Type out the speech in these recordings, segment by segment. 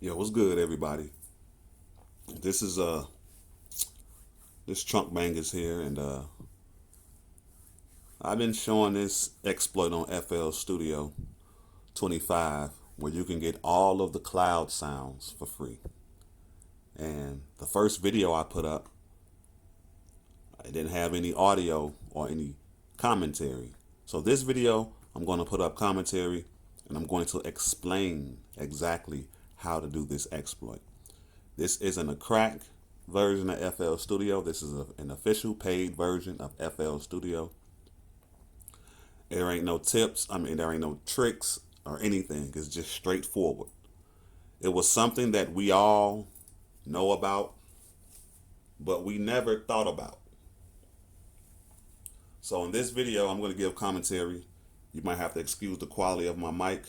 Yo, what's good, everybody? This is this Trunk Bangers here, and I've been showing this exploit on FL Studio 25, where you can get all of the cloud sounds for free. And the first video I put up, I didn't have any audio or any commentary. So this video, I'm going to put up commentary, and I'm going to explain exactly how to do this exploit. This isn't a crack version of FL Studio. This is an official paid version of FL Studio. There ain't no tips. There ain't no tricks or anything. It's just straightforward. It was something that we all know about, but we never thought about. So in this video, I'm going to give commentary. You might have to excuse the quality of my mic.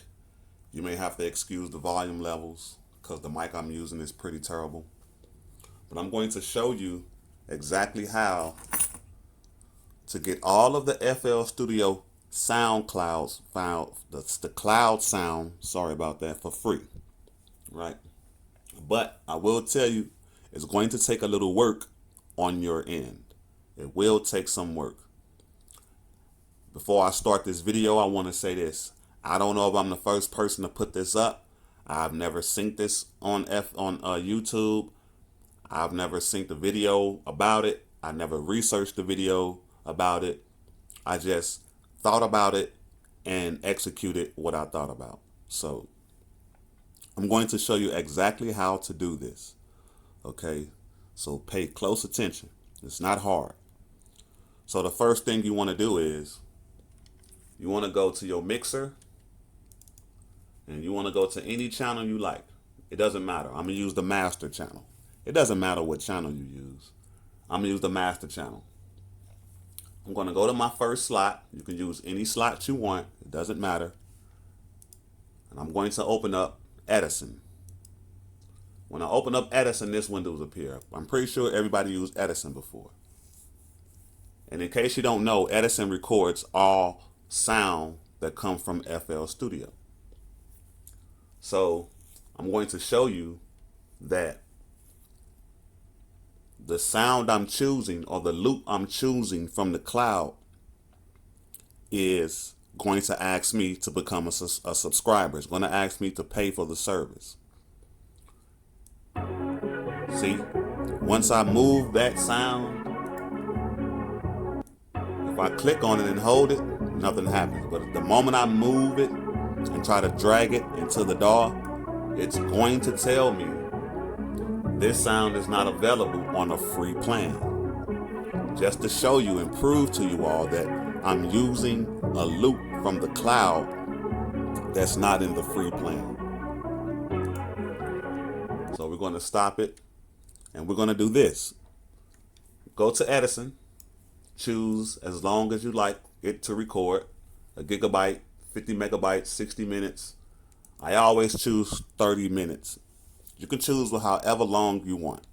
You may have to excuse the volume levels because the mic I'm using is pretty terrible. But I'm going to show you exactly how to get all of the FL Studio sound clouds, the cloud sound, sorry about that, for free, right? But I will tell you, it's going to take a little work on your end. It will take some work. Before I start this video, I want to say this. I don't know if I'm the first person to put this up. I've never synced this on YouTube. I've never synced a video about it. I never researched the video about it. I just thought about it and executed what I thought about. So I'm going to show you exactly how to do this. Okay, so pay close attention. It's not hard. So the first thing you want to do is you want to go to your mixer and you want to go to any channel you like. It doesn't matter. I'm going to use the master channel. It doesn't matter what channel you use. I'm going to use the master channel. I'm going to go to my first slot. You can use any slot you want. It doesn't matter. And I'm going to open up Edison. When I open up Edison, this window will appear. I'm pretty sure everybody used Edison before. And in case you don't know, Edison records all sound that come from FL Studio. So I'm going to show you that the sound I'm choosing, or the loop I'm choosing from the cloud, is going to ask me to become a subscriber. It's going to ask me to pay for the service. See, once I move that sound, if I click on it and hold it, nothing happens. But the moment I move it and try to drag it into the DAW, it's going to tell me this sound is not available on a free plan. Just to show you and prove to you all that I'm using a loop from the cloud that's not in the free plan. So we're going to stop it and we're going to do this. Go to Edison, choose as long as you like it to record, a gigabyte, 50 megabytes, 60 minutes. I always choose 30 minutes. You can choose for however long you want.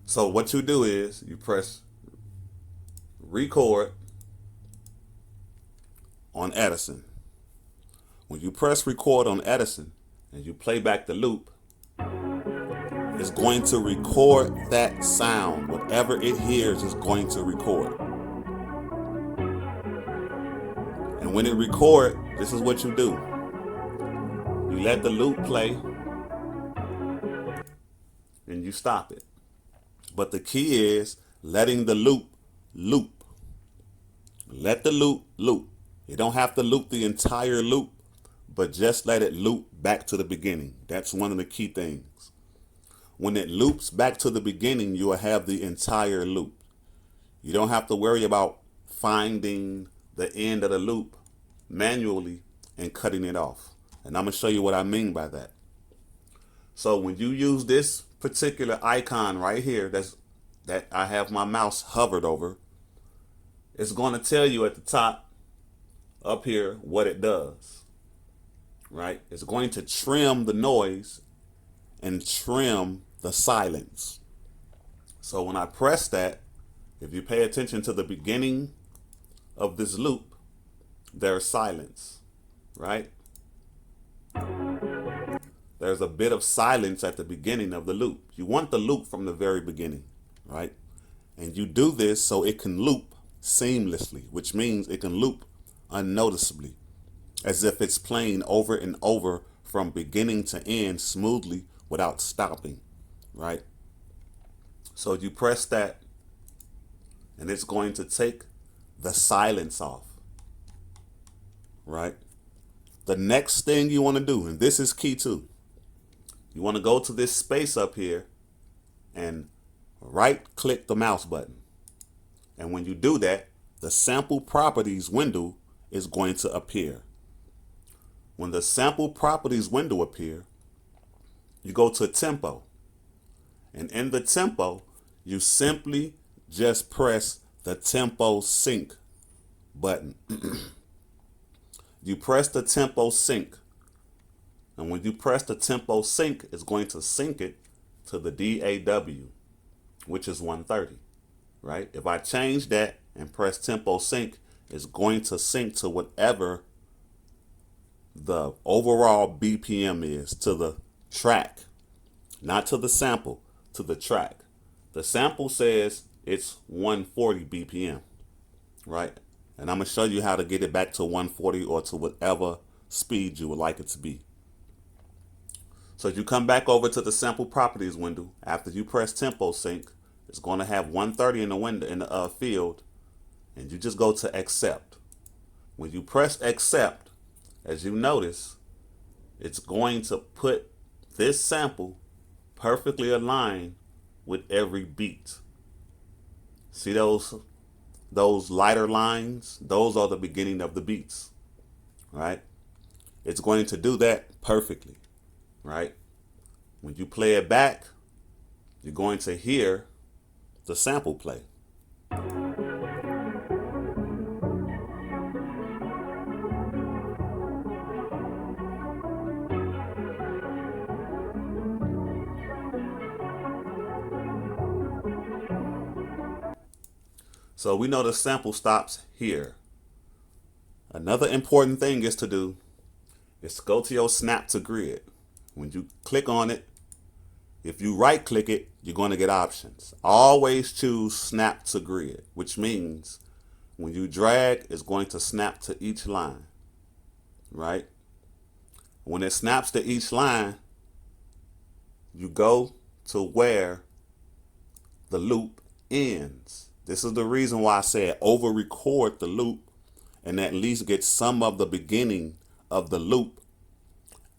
So what you do is you press record on Edison. When you press record on Edison and you play back the loop, it's going to record that sound. Whatever it hears is going to record. And when it records, this is what you do. You let the loop play and you stop it. But the key is letting the loop loop. Let the loop loop. You don't have to loop the entire loop, but just let it loop back to the beginning. That's one of the key things. When it loops back to the beginning, you will have the entire loop. You don't have to worry about finding the end of the loop manually and cutting it off. And I'm going to show you what I mean by that. So when you use this particular icon right here that I have my mouse hovered over, it's going to tell you at the top up here what it does. Right? It's going to trim the noise and trim the silence. So when I press that, if you pay attention to the beginning of this loop, there's silence, right? there's a bit of silence at the beginning of the loop. You want the loop from the very beginning, right? And you do this so it can loop seamlessly, which means it can loop unnoticeably, as if it's playing over and over from beginning to end smoothly without stopping, right? So you press that, and it's going to take the silence off, right? The next thing you want to do, and this is key too, you want to go to this space up here and right click the mouse button. And when you do that, the sample properties window is going to appear. When the sample properties window appear, you go to tempo. And in the tempo, you simply just press the tempo sync button. You press the tempo sync. And when you press the tempo sync, it's going to sync it to the DAW, which is 130, right? If I change that and press tempo sync, it's going to sync to whatever the overall BPM is, to the track, not to the sample, to the track. The sample says it's 140 BPM, right? And I'm going to show you how to get it back to 140 or to whatever speed you would like it to be. So you come back over to the sample properties window. After you press tempo sync, it's going to have 130 in the window, in the field, and you just go to accept. When you press accept, as you notice, it's going to put this sample perfectly aligned with every beat. See those lighter lines? Those are the beginning of the beats, right? It's going to do that perfectly, right? When you play it back, you're going to hear the sample play. So we know the sample stops here. Another important thing is to do is to go to your snap to grid. When you click on it, if you right click it, you're going to get options. Always choose snap to grid, which means when you drag, it's going to snap to each line, right? When it snaps to each line, you go to where the loop ends. This is the reason why I said over record the loop and at least get some of the beginning of the loop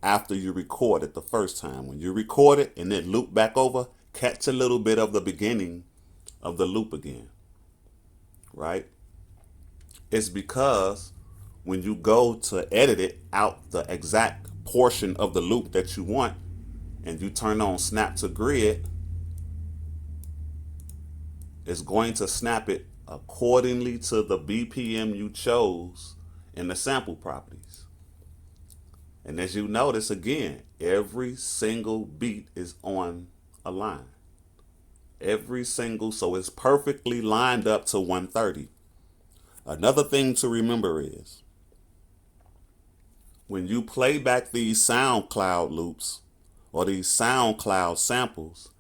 after you record it the first time. When you record it and then loop back over, catch a little bit of the beginning of the loop again, right? It's because when you go to edit it out the exact portion of the loop that you want and you turn on snap to grid, it's going to snap it accordingly to the BPM you chose in the sample properties. And as you notice, again, every single beat is on a line. Every single, so it's perfectly lined up to 130. Another thing to remember is when you play back these SoundCloud loops or these SoundCloud samples,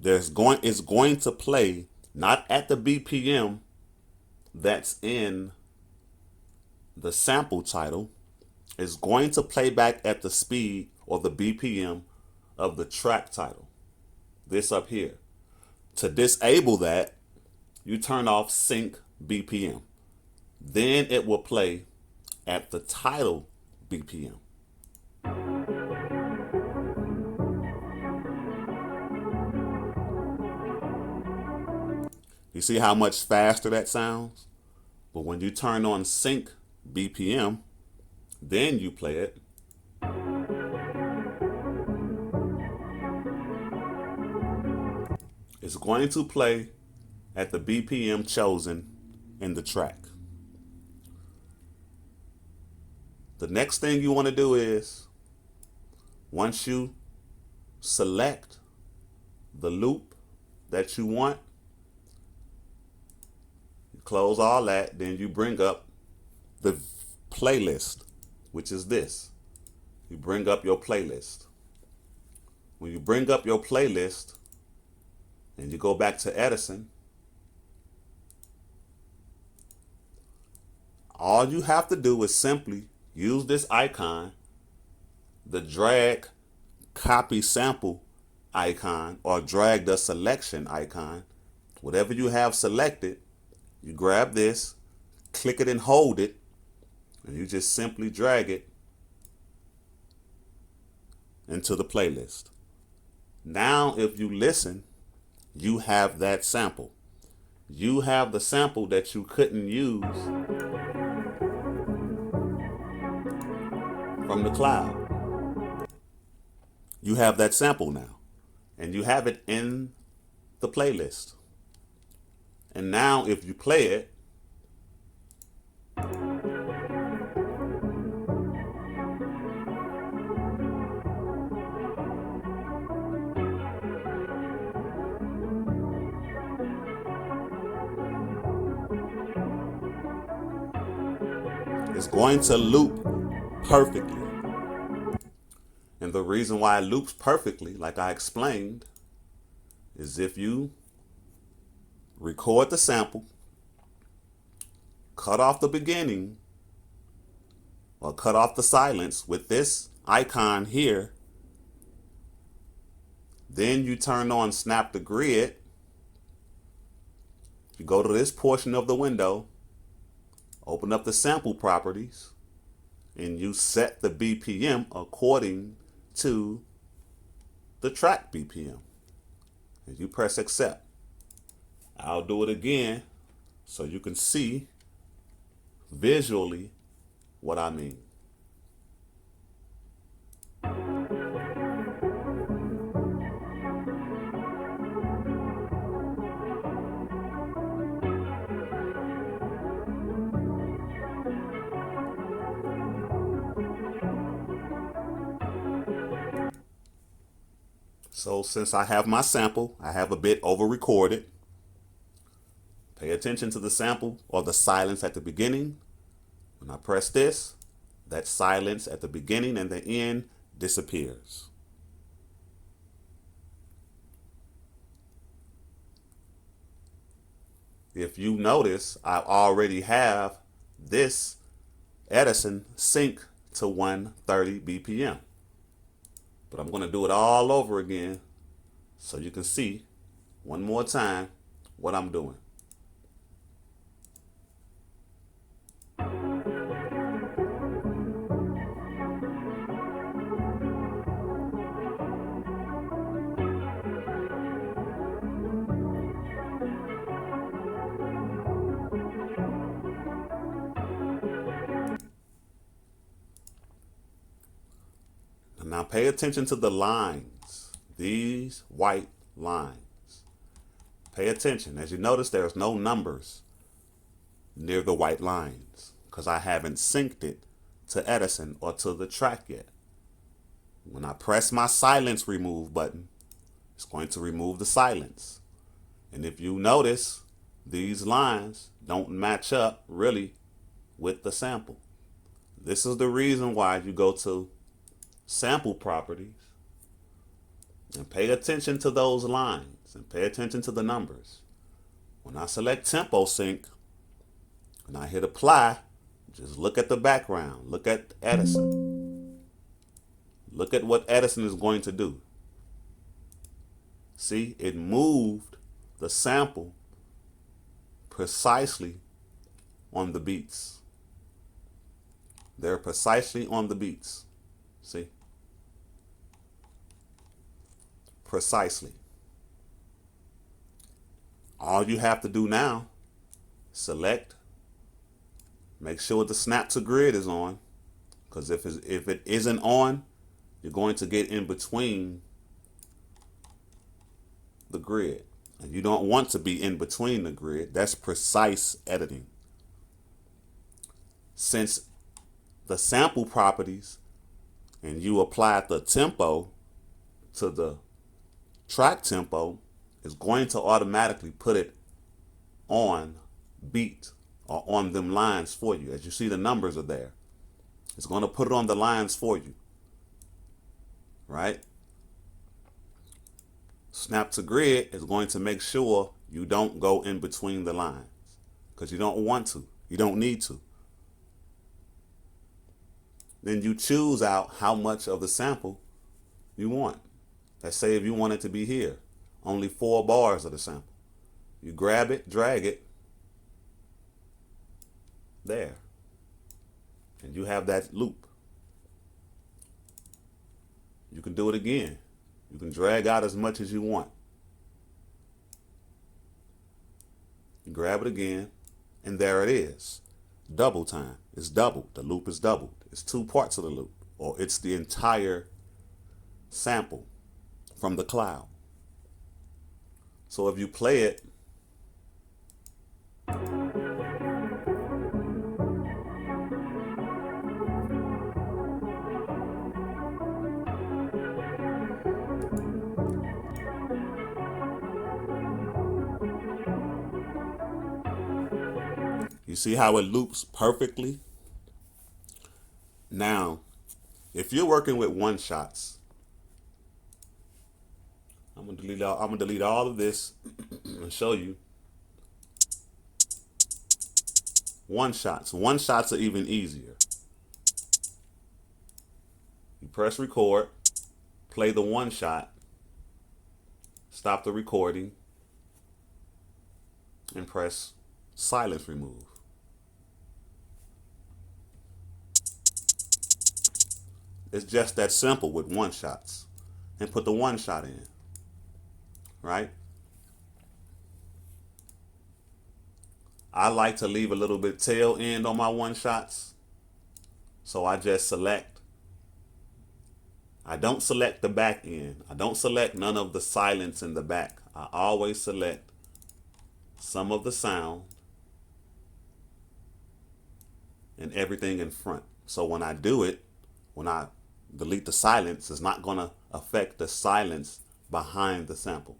it's going to play not at the BPM that's in the sample title. It's going to play back at the speed or the BPM of the track title. This up here. To disable that, you turn off sync BPM. Then it will play at the title BPM. You see how much faster that sounds? But when you turn on sync BPM, then you play it. It's going to play at the BPM chosen in the track. The next thing you want to do is, once you select the loop that you want, you close all that, then you bring up the playlist, which is this. You bring up your playlist. when you bring up your playlist and you go back to Edison, all you have to do is simply use this icon, the drag copy sample icon, or drag the selection icon. Whatever you have selected, you grab this, click it and hold it, and you just simply drag it into the playlist. Now, if you listen, you have that sample. You have the sample that you couldn't use from the cloud. You have that sample now, and you have it in the playlist. And now if you play it, it's going to loop perfectly. And the reason why it loops perfectly, like I explained, is if you record the sample, cut off the beginning, or cut off the silence with this icon here, then you turn on Snap to Grid. You go to this portion of the window, open up the sample properties, and you set the BPM according to the track BPM. And you press accept. I'll do it again so you can see visually what I mean. So since I have my sample, I have a bit over recorded. Pay attention to the sample or the silence at the beginning. When I press this, that silence at the beginning and the end disappears. If you notice, I already have this Edison sync to 130 BPM. But I'm going to do it all over again so you can see one more time what I'm doing. Now pay attention to the lines, these white lines. Pay attention. As you notice, there's no numbers near the white lines because I haven't synced it to Edison or to the track yet. When I press my silence remove button, it's going to remove the silence. And if you notice, these lines don't match up really with the sample. This is the reason why you go to sample properties and pay attention to those lines and pay attention to the numbers. When I select tempo sync and I hit apply, just look at the background, look at Edison, look at what Edison is going to do. See, it moved the sample precisely on the beats. They're precisely on the beats. See? Precisely. All you have to do now, select, make sure the snap to grid is on, because if it isn't on, you're going to get in between the grid. And you don't want to be in between the grid. That's precise editing. Since the sample properties and you apply the tempo to the track tempo, is going to automatically put it on beat or on them lines for you. As you see, the numbers are there. It's going to put it on the lines for you, right? Snap to grid is going to make sure you don't go in between the lines because you don't want to. You don't need to. Then you choose out how much of the sample you want. Let's say if you want it to be here, only 4 bars of the sample. You grab it, drag it, there. And you have that loop. You can do it again. You can drag out as much as you want. You grab it again, and there it is. Double time. It's doubled. The loop is doubled. It's 2 parts of the loop, or it's the entire sample from the cloud. So if you play it, you see how it loops perfectly? Now, if you're working with one shots, I'm gonna delete all of this and show you one shots. One shots are even easier. You press record, play the one shot, stop the recording, and press silence remove. It's just that simple with one shots. And put the one shot in. Right? I like to leave a little bit tail end on my one shots. So I just select. I don't select the back end. I don't select none of the silence in the back. I always select some of the sound and everything in front. So when I do it, when I delete the silence, it's not going to affect the silence behind the sample.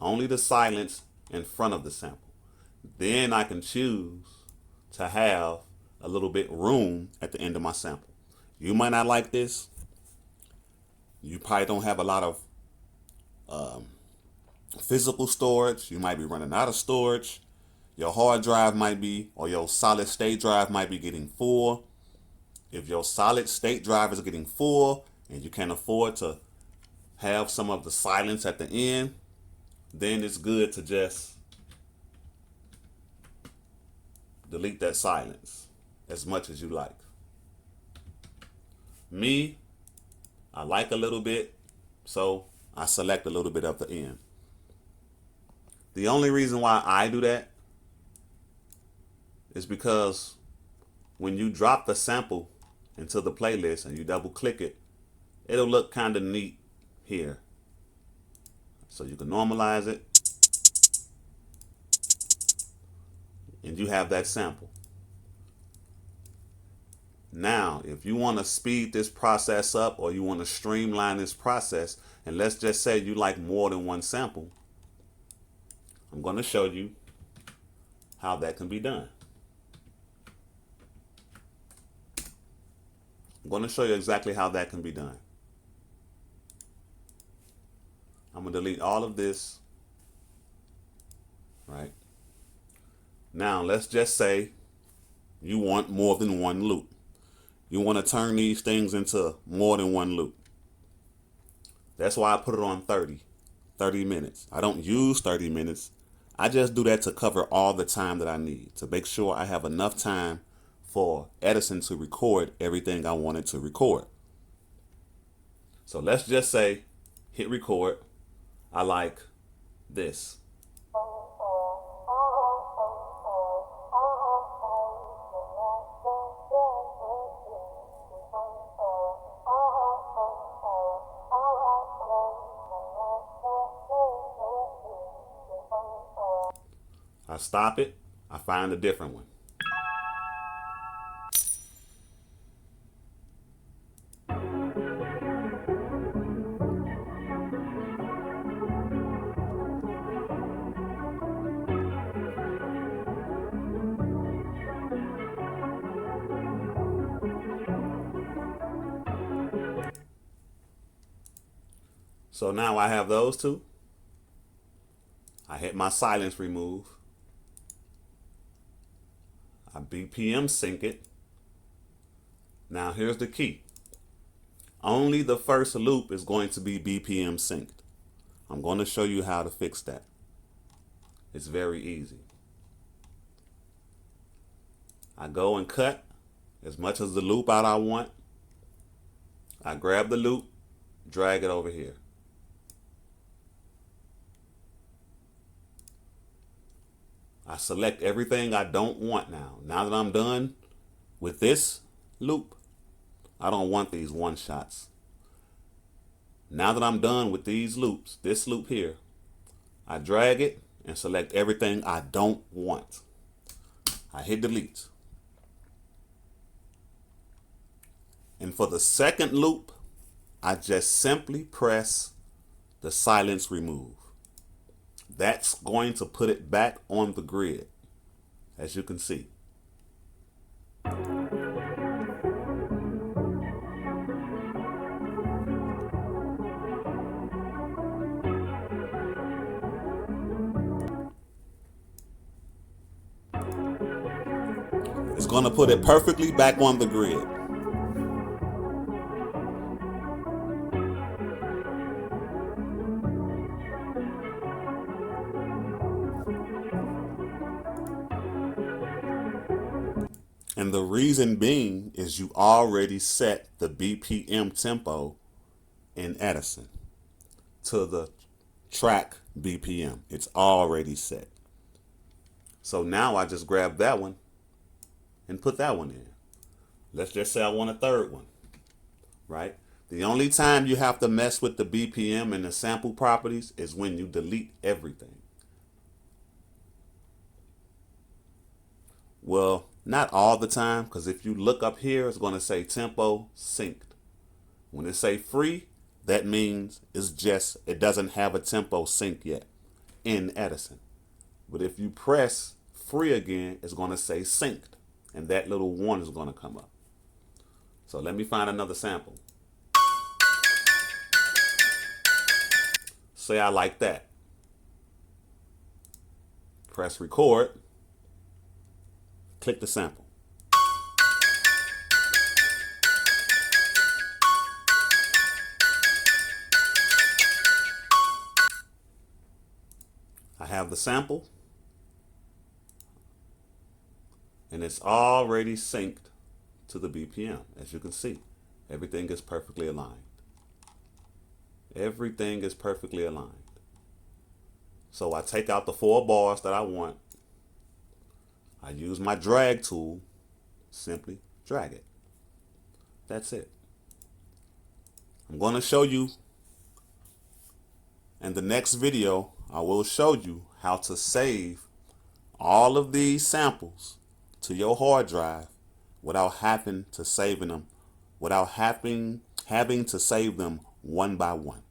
Only the silence in front of the sample. Then I can choose to have a little bit room at the end of my sample. You might not like this. You probably don't have a lot of physical storage. You might be running out of storage. Your hard drive might be, or your solid state drive might be getting full. If your solid state drive is getting full and you can't afford to have some of the silence at the end, then it's good to just delete that silence as much as you like. Me, I like a little bit, so I select a little bit of the end. The only reason why I do that is because when you drop the sample into the playlist and you double click it, it'll look kind of neat here. So you can normalize it and you have that sample. Now, if you want to speed this process up or you want to streamline this process, and let's just say you like more than one sample, I'm going to show you how that can be done. I'm going to show you exactly how that can be done. I'm going to delete all of this. Right? Now, let's just say you want more than one loop. You want to turn these things into more than one loop. That's why I put it on 30 minutes. I don't use 30 minutes. I just do that to cover all the time that I need, to make sure I have enough time for Edison to record everything I wanted to record. So let's just say, hit record. I like this. I stop it. I find a different one. So now I have those two. I hit my silence remove. I BPM sync it. Now here's the key. Only the first loop is going to be BPM synced. I'm going to show you how to fix that. It's very easy. I go and cut as much as the loop out I want. I grab the loop, drag it over here. I select everything I don't want now. Now that I'm done with this loop, I don't want these one shots. Now that I'm done with these loops, this loop here, I drag it and select everything I don't want. I hit delete. And for the second loop, I just simply press the silence remove. That's going to put it back on the grid, as you can see. It's going to put it perfectly back on the grid. And the reason being is you already set the BPM tempo in Edison to the track BPM. It's already set. So now I just grab that one and put that one in. Let's just say I want a third one, right? The only time you have to mess with the BPM and the sample properties is when you delete everything. Well, not all the time, because if you look up here, it's going to say tempo synced. When it say free, that means it doesn't have a tempo sync yet in Edison. But if you press free again, it's going to say synced, and that little one is going to come up. So let me find another sample. Say I like that. Press record. Click the sample. I have the sample, and it's already synced to the BPM. As you can see, everything is perfectly aligned. Everything is perfectly aligned. So I take out the 4 bars that I want. I use my drag tool, simply drag it. That's it. I'm going to show you in the next video, I will show you how to save all of these samples to your hard drive without having to save them, having to save them one by one.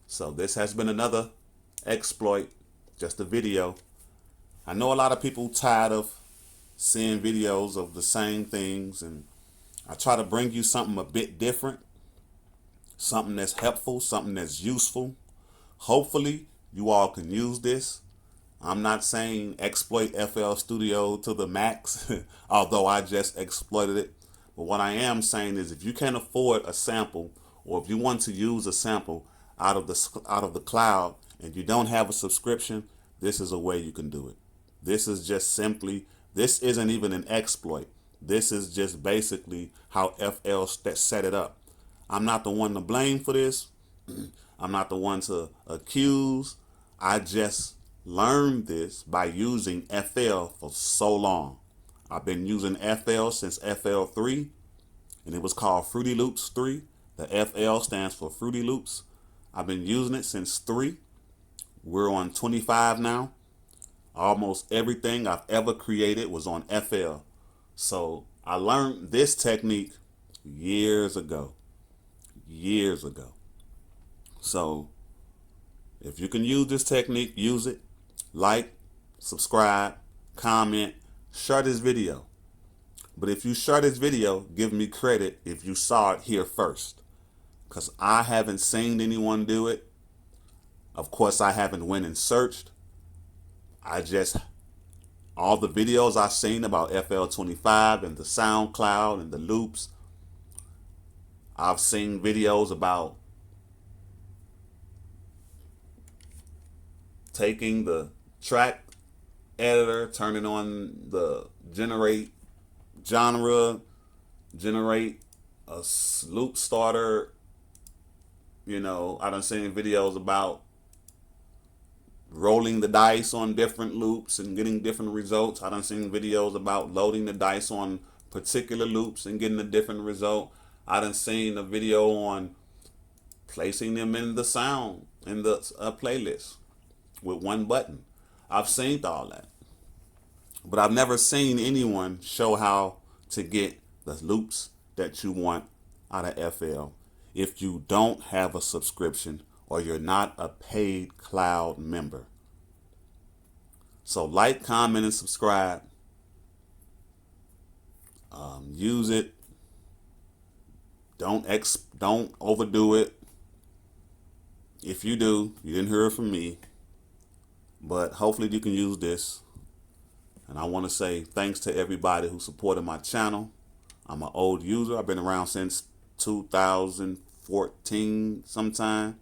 So this has been another exploit, just a video. I know a lot of people tired of seeing videos of the same things, and I try to bring you something a bit different, something that's helpful, something that's useful. Hopefully you all can use this. I'm not saying exploit FL Studio to the max, although I just exploited it. But what I am saying is if you can't afford a sample, or if you want to use a sample out of the cloud and you don't have a subscription, this is a way you can do it. This is just simply, this isn't even an exploit. This is just basically how FL set it up. I'm not the one to blame for this. I'm not the one to accuse. I just learned this by using FL for so long. I've been using FL since FL3, and it was called Fruity Loops 3. The FL stands for Fruity Loops. I've been using it since 3. We're on 25 now. Almost everything I've ever created was on FL. So I learned this technique years ago. So if you can use this technique, use it. Like, subscribe, comment, share this video. But if you share this video, give me credit if you saw it here first. because I haven't seen anyone do it. Of course, I haven't went and searched. I just, all the videos I've seen about FL25 and the SoundCloud and the loops, I've seen videos about taking the track editor, turning on the generate genre, generate a loop starter. You know, I done seen videos about rolling the dice on different loops and getting different results. I done seen videos about loading the dice on particular loops and getting a different result. I done seen a video on placing them in the sound in the playlist with one button. I've seen all that, but I've never seen anyone show how to get the loops that you want out of FL if you don't have a subscription or you're not a paid cloud member. So like, comment, and subscribe. Use it. Don't overdo it. If you do, you didn't hear it from me. But hopefully you can use this. And I want to say thanks to everybody who supported my channel. I'm an old user. I've been around since 2014 sometime.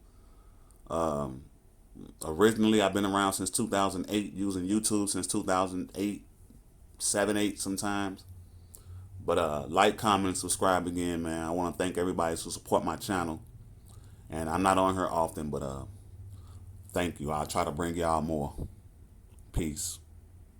Originally, I've been around since 2008, using YouTube since 2008, 7, 8 sometimes. But like, comment, and subscribe again, man. I want to thank everybody who support my channel. And I'm not on here often, but thank you. I'll try to bring y'all more. Peace.